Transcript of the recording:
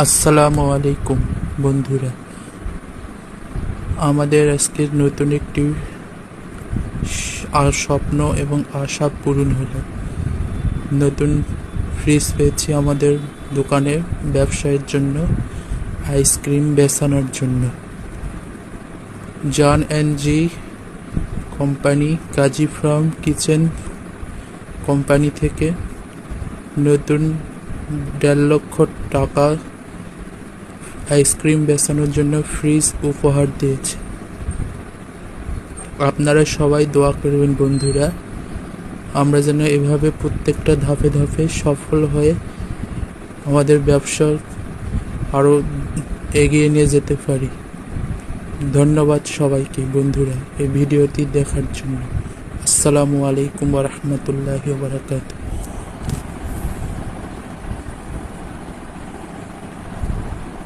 আসসালামু আলাইকুম বন্ধুরা, আমাদের আজকের নতুন একটি স্বপ্ন এবং আশা পূরণ হলো। নতুন ফ্রিজ পেয়েছি আমাদের দোকানে ব্যবসায়ের জন্য, আইসক্রিম বেচানোর জন্য। John and G company, Kazi farm kitchen company থেকে নতুন 1.5 লক্ষ টাকা আইসক্রিম বেচানোর জন্য ফ্রিজ উপহার দিয়েছে। আপনারা সবাই দোয়া করবেন বন্ধুরা, আমরা যেন এভাবে প্রত্যেকটা ধাপে ধাপে সফল হয়ে আমাদের ব্যবসা আরও এগিয়ে নিয়ে যেতে পারি। ধন্যবাদ সবাইকে বন্ধুরা এই ভিডিওটি দেখার জন্য। আসসালামু আলাইকুম ওয়া রাহমাতুল্লাহি ওয়া বারাকাতুহু।